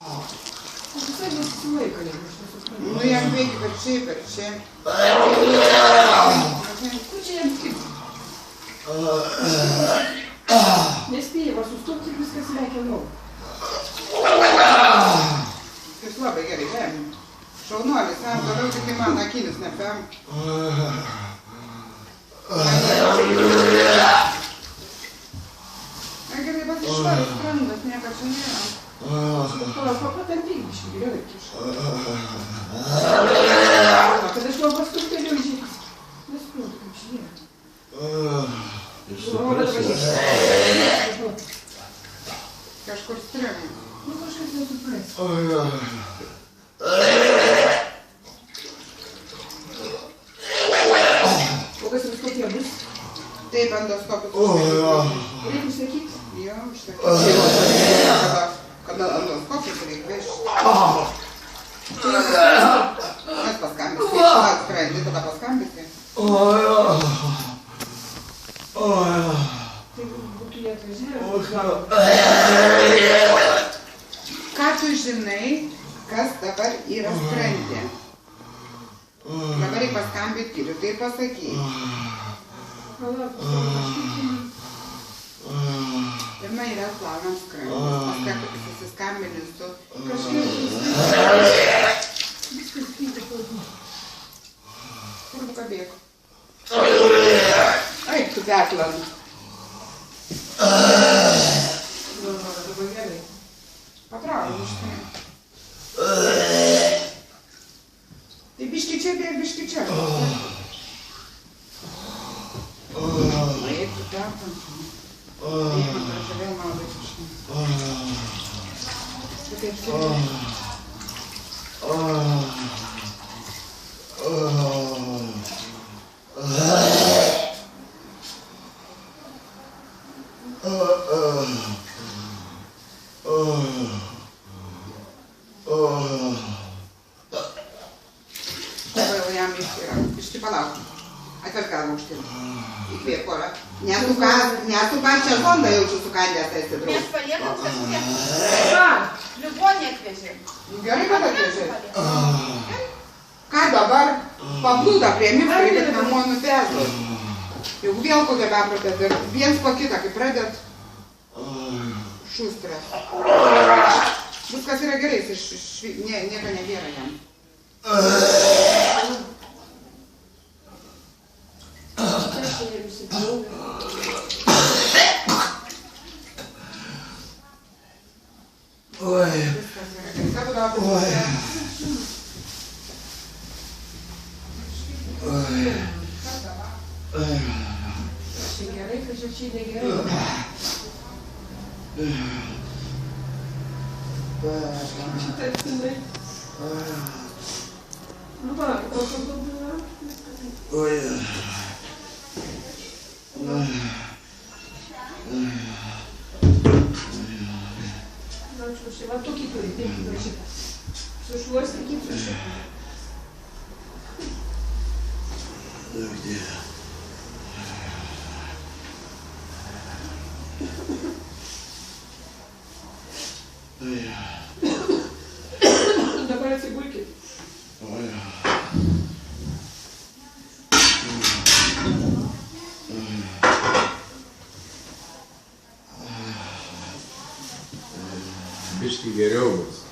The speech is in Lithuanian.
Visai nesilaiko, jeigu aš nesuprantu. Nu, jam reikia per čia. Kur čia jam skirti? Nespėjai, va sustok ir viskas lekia lauk. Jis labai gerai, paėmė. Šaunuolis, toliau tik į mano akinis nepaėmė. Gerai, bet išvaris sprendas, nieko čia nėra. Papatampiai biškai geriau įkiš. Kad aš jau pastukeliu žiūrės. Nesuprantu, kaip žiūrė. Kažkur strėmė. Nu, kažkas nesupras. O kas viskokie bus? Taip, endoskopus. Reikia užsakyti? Jo, užsakyti. Kada endoskopus reikia vežti. Mes paskambinti. Kai sprendi, tada paskambinti. Tai būtų jie atvažiavę. Ką tu žinai, kas dabar yra sprendė? Dabar reikia paskambinti ir tai pasakyti. Palauk, Pirma yra plaunam skrandis, paskui susiskambinęs su viskas krypti kalbų. kur nukabėk. Eik tu Betlan. Dabar gerai. Patrauk iš tai. Tai biški čia, biški čia. Eik tu Betlan. Eik man prašau vėl maudai kažką. Tu kaip sėdė. Dabar jau jam išti palauk. Atverk galvą užtin. Įkvėp porą. Nesu pačią zondą jaučiu sukandęs esi draug. Mes paliekam kažkokią. Ką? Ligonį atvežė. Gerai, kad atvežė. Ką dabar? Pablūda priėmimas, reikia namo nutezos. Jau vėl kokią beprotę dar viens po kitą, kai pradėt šustras. Viskas yra gerai, nieko nebėra jam. Aš jie visi draugai. Viskas yra gerai. Sako dabar. Čia gerai, kad čia negerai. Šitą atsinai. Nu va, o kas buvo? Va tokį turi, taip, va šitą. Sušluostykit su šitą. Dabar atsigulkit. Biški geriau bus.